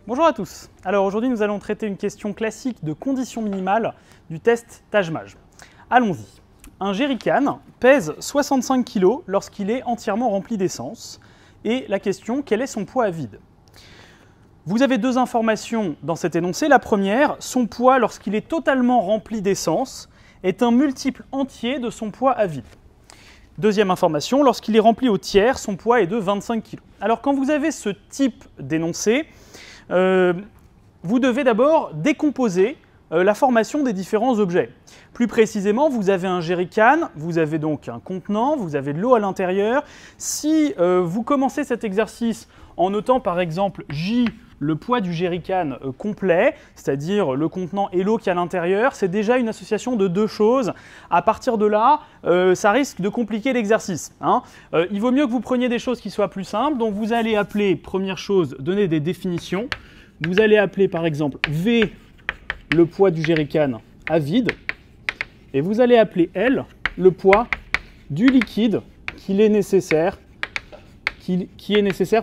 Bonjour à tous. Alors aujourd'hui nous allons traiter une question classique de conditions minimales du test Taj-Maj. Allons-y. Un jerrycan pèse 65 kg lorsqu'il est entièrement rempli d'essence. Et la question, quel est son poids à vide? Vous avez deux informations dans cet énoncé. La première, son poids lorsqu'il est totalement rempli d'essence est un multiple entier de son poids à vide. Deuxième information, lorsqu'il est rempli au tiers, son poids est de 25 kg. Alors quand vous avez ce type d'énoncé, vous devez d'abord décomposer la formation des différents objets. Plus précisément, vous avez un jerrycan, vous avez donc un contenant, vous avez de l'eau à l'intérieur. Si vous commencez cet exercice en notant par exemple J, le poids du jerrycan complet, c'est-à-dire le contenant et l'eau qui est à l'intérieur, c'est déjà une association de deux choses. À partir de là, ça risque de compliquer l'exercice. Il vaut mieux que vous preniez des choses qui soient plus simples. Donc vous allez appeler, première chose, donner des définitions. Vous allez appeler par exemple V, le poids du jerrycan à vide. Et vous allez appeler L, le poids du liquide qui est nécessaire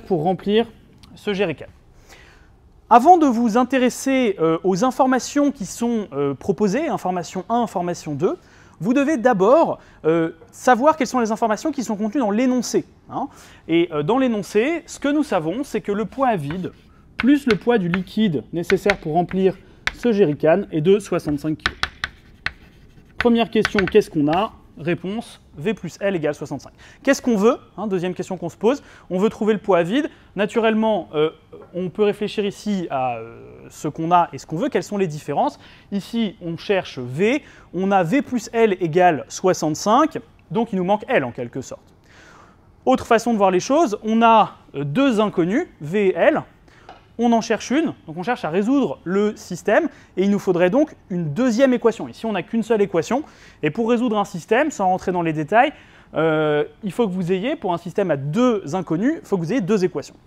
pour remplir ce jerrycan. Avant de vous intéresser aux informations qui sont proposées, information 1, information 2, vous devez d'abord savoir quelles sont les informations qui sont contenues dans l'énoncé. Et dans l'énoncé, ce que nous savons, c'est que le poids à vide plus le poids du liquide nécessaire pour remplir ce jerrycan est de 65 kg. Première question, qu'est-ce qu'on a? Réponse, V plus L égale 65. Qu'est-ce qu'on veut? Deuxième question qu'on se pose. On veut trouver le poids à vide. Naturellement, on peut réfléchir ici à ce qu'on a et ce qu'on veut. Quelles sont les différences? Ici, on cherche V. On a V plus L égale 65. Donc, il nous manque L en quelque sorte. Autre façon de voir les choses, on a deux inconnus, V et L. On en cherche une, donc on cherche à résoudre le système, et il nous faudrait donc une deuxième équation. Ici, on n'a qu'une seule équation, et pour résoudre un système, sans rentrer dans les détails, il faut que vous ayez, pour un système à deux inconnus, il faut que vous ayez deux équations.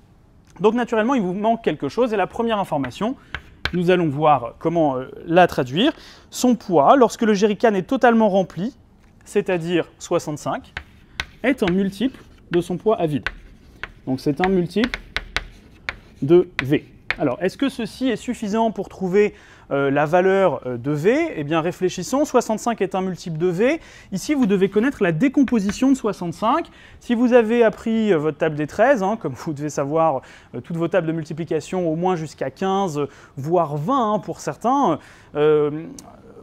Donc naturellement, il vous manque quelque chose, et la première information, nous allons voir comment la traduire. Son poids, lorsque le jerrycan est totalement rempli, c'est-à-dire 65, est un multiple de son poids à vide. Donc c'est un multiple de V. Alors, est-ce que ceci est suffisant pour trouver la valeur de V? Eh bien, réfléchissons. 65 est un multiple de V. Ici, vous devez connaître la décomposition de 65. Si vous avez appris votre table des 13, comme vous devez savoir toutes vos tables de multiplication, au moins jusqu'à 15, voire 20 pour certains,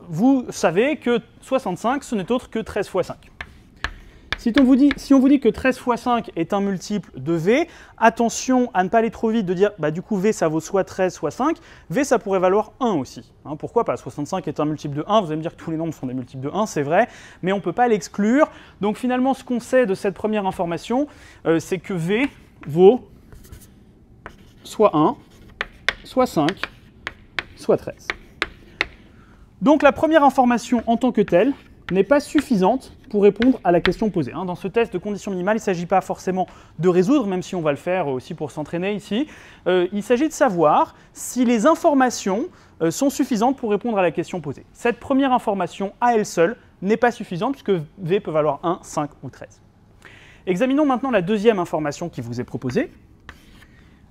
vous savez que 65, ce n'est autre que 13 fois 5. Si on vous dit que 13 fois 5 est un multiple de V, attention à ne pas aller trop vite, de dire du coup V ça vaut soit 13 soit 5, V ça pourrait valoir 1 aussi. Pourquoi pas? 65 est un multiple de 1, vous allez me dire que tous les nombres sont des multiples de 1, c'est vrai, mais on ne peut pas l'exclure. Donc finalement ce qu'on sait de cette première information, c'est que V vaut soit 1, soit 5, soit 13. Donc la première information en tant que telle n'est pas suffisante pour répondre à la question posée. Dans ce test de conditions minimales, il ne s'agit pas forcément de résoudre, même si on va le faire aussi pour s'entraîner ici. Il s'agit de savoir si les informations sont suffisantes pour répondre à la question posée. Cette première information, à elle seule, n'est pas suffisante puisque V peut valoir 1, 5 ou 13. Examinons maintenant la deuxième information qui vous est proposée.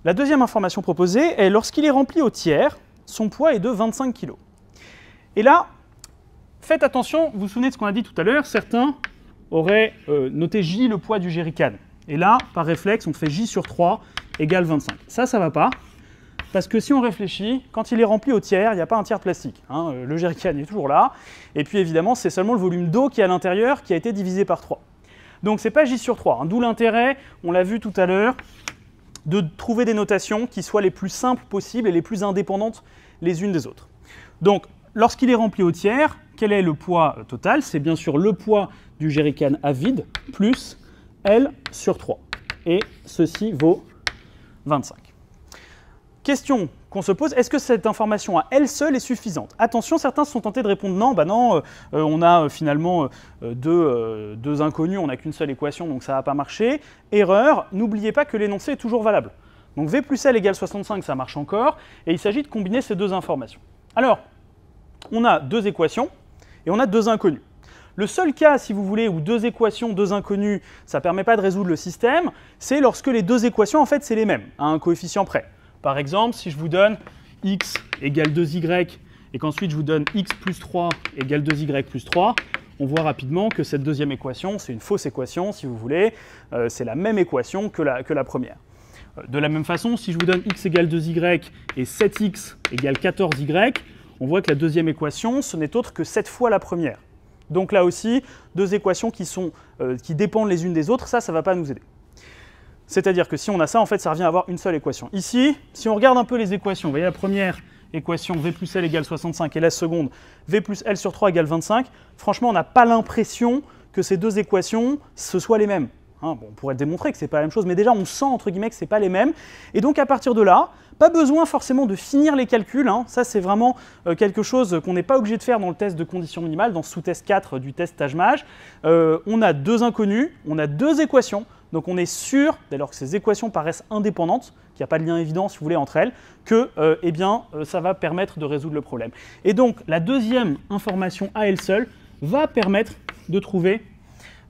La deuxième information proposée est lorsqu'il est rempli au tiers, son poids est de 25 kg. Et là, faites attention, vous vous souvenez de ce qu'on a dit tout à l'heure, certains auraient noté J le poids du jerrycan. Et là, par réflexe, on fait J sur 3 égale 25. Ça ne va pas, parce que si on réfléchit, quand il est rempli au tiers, il n'y a pas un tiers de plastique. Le jerrycan est toujours là, et puis évidemment, c'est seulement le volume d'eau qui est à l'intérieur qui a été divisé par 3. Donc ce n'est pas J sur 3, d'où l'intérêt, on l'a vu tout à l'heure, de trouver des notations qui soient les plus simples possibles et les plus indépendantes les unes des autres. Donc, lorsqu'il est rempli au tiers, quel est le poids total? C'est bien sûr le poids du jerrycan à vide plus L sur 3. Et ceci vaut 25. Question qu'on se pose, est-ce que cette information à elle seule est suffisante? Attention, certains se sont tentés de répondre non, non, on a finalement deux inconnus, on n'a qu'une seule équation, donc ça ne va pas marcher. Erreur, n'oubliez pas que l'énoncé est toujours valable. Donc V plus L égale 65, ça marche encore, et il s'agit de combiner ces deux informations. Alors, on a deux équations et on a deux inconnus. Le seul cas, si vous voulez, où deux équations, deux inconnus, ça ne permet pas de résoudre le système, c'est lorsque les deux équations, en fait, c'est les mêmes, à un coefficient près. Par exemple, si je vous donne x égale 2y et qu'ensuite je vous donne x plus 3 égale 2y plus 3, on voit rapidement que cette deuxième équation, c'est une fausse équation, si vous voulez. C'est la même équation que la première. De la même façon, si je vous donne x égale 2y et 7x égale 14y, on voit que la deuxième équation, ce n'est autre que 7 fois la première. Donc là aussi, deux équations qui dépendent les unes des autres, ça ne va pas nous aider. C'est-à-dire que si on a ça, en fait, ça revient à avoir une seule équation. Ici, si on regarde un peu les équations, vous voyez la première équation, v plus l égale 65, et la seconde, v plus l sur 3 égale 25, franchement, on n'a pas l'impression que ces deux équations, ce soient les mêmes. Hein, bon, on pourrait démontrer que ce n'est pas la même chose, mais déjà, on sent, entre guillemets, que ce n'est pas les mêmes. Et donc, à partir de là, pas besoin forcément de finir les calculs. Hein. Ça, c'est vraiment quelque chose qu'on n'est pas obligé de faire dans le test de conditions minimales, dans ce sous-test 4 du test Taj-Maj. On a deux inconnus, on a deux équations. Donc on est sûr, dès lors que ces équations paraissent indépendantes, qu'il n'y a pas de lien évident, si vous voulez, entre elles, que ça va permettre de résoudre le problème. Et donc la deuxième information à elle seule va permettre de trouver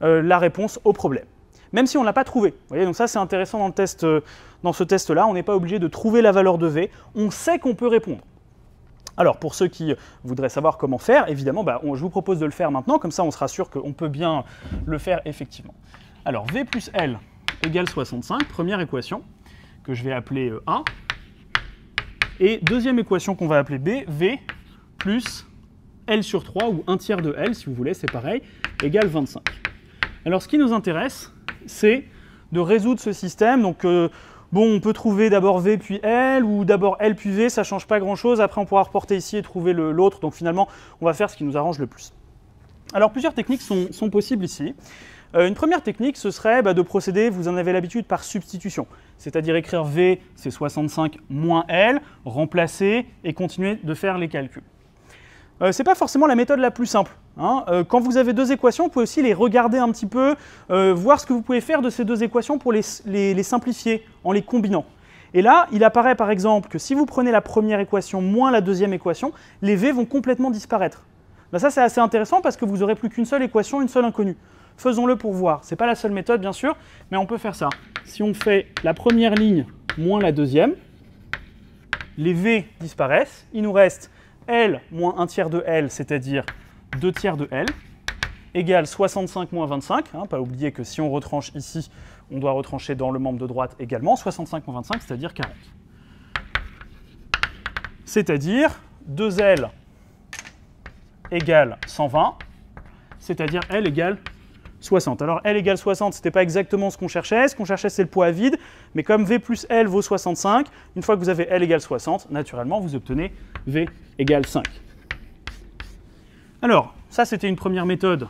la réponse au problème. Même si on ne l'a pas trouvé. Vous voyez, donc ça c'est intéressant dans, dans ce test-là, on n'est pas obligé de trouver la valeur de V, on sait qu'on peut répondre. Alors, pour ceux qui voudraient savoir comment faire, évidemment, je vous propose de le faire maintenant, comme ça on sera sûr qu'on peut bien le faire effectivement. Alors, V plus L égale 65, première équation, que je vais appeler A. Et deuxième équation qu'on va appeler B, V plus L sur 3, ou 1 tiers de L, si vous voulez, c'est pareil, égale 25. Alors, ce qui nous intéresse, c'est de résoudre ce système. Donc, on peut trouver d'abord V puis L, ou d'abord L puis V, ça ne change pas grand-chose. Après, on pourra reporter ici et trouver l'autre. Donc, finalement, on va faire ce qui nous arrange le plus. Alors, plusieurs techniques sont possibles ici. Une première technique, ce serait de procéder, vous en avez l'habitude, par substitution. C'est-à-dire écrire V, c'est 65 moins L, remplacer et continuer de faire les calculs. Ce n'est pas forcément la méthode la plus simple. Hein. Quand vous avez deux équations, vous pouvez aussi les regarder un petit peu, voir ce que vous pouvez faire de ces deux équations pour les simplifier en les combinant. Et là, il apparaît par exemple que si vous prenez la première équation moins la deuxième équation, les V vont complètement disparaître. Là, ça, c'est assez intéressant parce que vous n'aurez plus qu'une seule équation, une seule inconnue. Faisons-le pour voir. Ce n'est pas la seule méthode, bien sûr, mais on peut faire ça. Si on fait la première ligne moins la deuxième, les V disparaissent. Il nous reste L moins 1 tiers de L, c'est-à-dire 2 tiers de L, égale 65 moins 25. Hein, pas oublier que si on retranche ici, on doit retrancher dans le membre de droite également. 65 moins 25, c'est-à-dire 40. C'est-à-dire 2L égale 120, c'est-à-dire L égale 60. Alors L égale 60, ce n'était pas exactement ce qu'on cherchait. Ce qu'on cherchait, c'est le poids à vide. Mais comme V plus L vaut 65, une fois que vous avez L égale 60, naturellement, vous obtenez V égale 5. Alors, ça, c'était une première méthode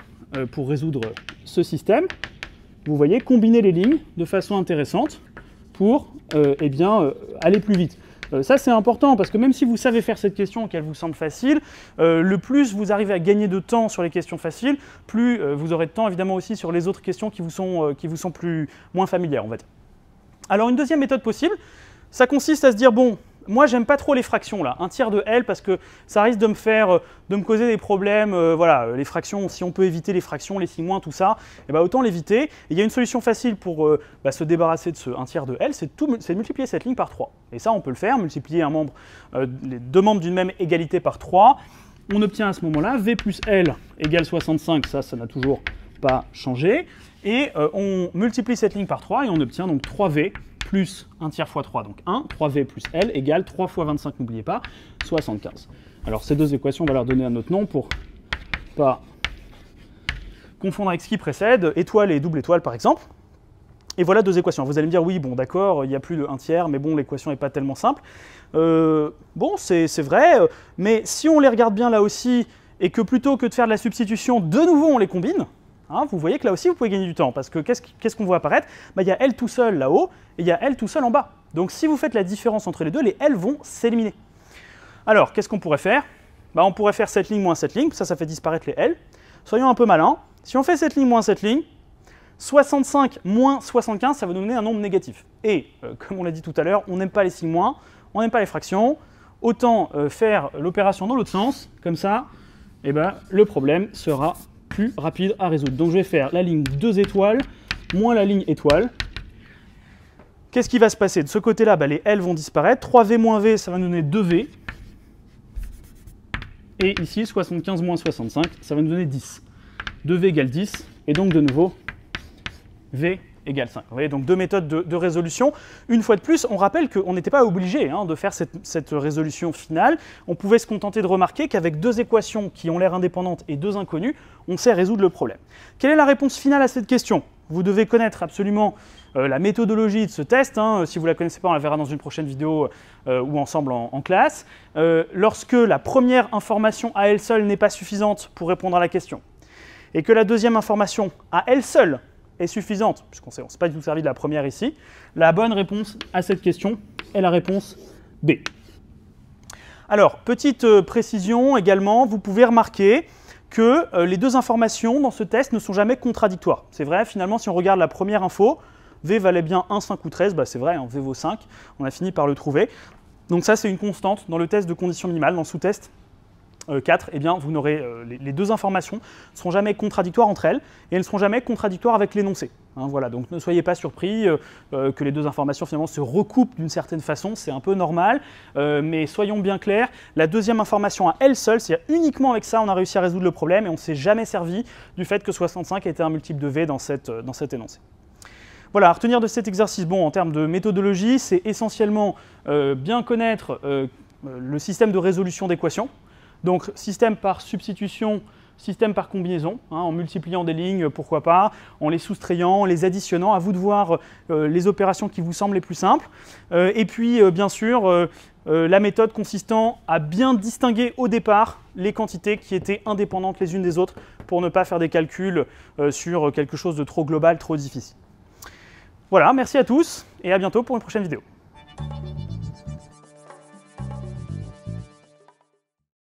pour résoudre ce système. Vous voyez, combiner les lignes de façon intéressante pour aller plus vite. Ça, c'est important parce que même si vous savez faire cette question et qu'elle vous semble facile, le plus vous arrivez à gagner de temps sur les questions faciles, plus vous aurez de temps évidemment aussi sur les autres questions qui vous sont moins familières, on va dire. Alors, une deuxième méthode possible, ça consiste à se dire, bon, moi, j'aime pas trop les fractions, là, 1 tiers de L, parce que ça risque de me causer des problèmes. Voilà, les fractions, si on peut éviter les fractions, les signes moins, tout ça, autant l'éviter. Et il y a une solution facile pour se débarrasser de ce 1 tiers de L, c'est de multiplier cette ligne par 3. Et ça, on peut le faire, multiplier les deux membres d'une même égalité par 3. On obtient à ce moment-là V plus L égale 65, ça n'a toujours pas changé. Et on multiplie cette ligne par 3 et on obtient donc 3V plus 1 tiers fois 3, donc 1, 3V plus L égale 3 fois 25, n'oubliez pas, 75. Alors ces deux équations, on va leur donner un autre nom pour pas confondre avec ce qui précède, étoile et double étoile par exemple. Et voilà deux équations. Vous allez me dire, oui, bon d'accord, il y a plus de 1 tiers, mais bon, l'équation n'est pas tellement simple. Bon, c'est vrai, mais si on les regarde bien là aussi, et que plutôt que de faire de la substitution, de nouveau on les combine, hein, vous voyez que là aussi vous pouvez gagner du temps, parce que qu'est-ce qu'on voit apparaître? Il y a L tout seul là-haut, et il y a L tout seul en bas. Donc si vous faites la différence entre les deux, les L vont s'éliminer. Alors, qu'est-ce qu'on pourrait faire? On pourrait faire cette ligne moins cette ligne, ça fait disparaître les L. Soyons un peu malins. Si on fait cette ligne moins cette ligne, 65 moins 75, ça va nous donner un nombre négatif. Et, comme on l'a dit tout à l'heure, on n'aime pas les signes moins, on n'aime pas les fractions. Autant faire l'opération dans l'autre sens, comme ça, le problème sera plus rapide à résoudre. Donc je vais faire la ligne 2 étoiles moins la ligne étoile. qu'est-ce qui va se passer? De ce côté-là, les L vont disparaître. 3V moins V, ça va nous donner 2V. Et ici, 75 moins 65, ça va nous donner 10. 2V égale 10, et donc de nouveau, V égale 5. Vous voyez, donc deux méthodes de résolution. Une fois de plus, on rappelle qu'on n'était pas obligé de faire cette résolution finale. On pouvait se contenter de remarquer qu'avec deux équations qui ont l'air indépendantes et deux inconnues, on sait résoudre le problème. Quelle est la réponse finale à cette question? Vous devez connaître absolument la méthodologie de ce test. Si vous ne la connaissez pas, on la verra dans une prochaine vidéo ou ensemble en classe. Lorsque la première information à elle seule n'est pas suffisante pour répondre à la question, et que la deuxième information à elle seule est suffisante, puisqu'on ne s'est pas du tout servi de la première ici, la bonne réponse à cette question est la réponse B. Alors, petite précision également, vous pouvez remarquer que les deux informations dans ce test ne sont jamais contradictoires. C'est vrai, finalement, si on regarde la première info, V valait bien 1, 5 ou 13, c'est vrai, V vaut 5, on a fini par le trouver. Donc ça, c'est une constante dans le test de condition minimale, dans le sous-test 4, eh bien, vous n'aurez les deux informations ne seront jamais contradictoires entre elles, et elles ne seront jamais contradictoires avec l'énoncé. Voilà, donc ne soyez pas surpris que les deux informations finalement se recoupent d'une certaine façon, c'est un peu normal, mais soyons bien clairs, la deuxième information à elle seule, c'est-à-dire uniquement avec ça, on a réussi à résoudre le problème, et on ne s'est jamais servi du fait que 65 était un multiple de V dans cet énoncé. Voilà, à retenir de cet exercice, en termes de méthodologie, c'est essentiellement bien connaître le système de résolution d'équations. Donc, système par substitution, système par combinaison, en multipliant des lignes, pourquoi pas, en les soustrayant, en les additionnant, à vous de voir les opérations qui vous semblent les plus simples. Et puis, bien sûr, la méthode consistant à bien distinguer au départ les quantités qui étaient indépendantes les unes des autres pour ne pas faire des calculs sur quelque chose de trop global, trop difficile. Voilà, merci à tous et à bientôt pour une prochaine vidéo.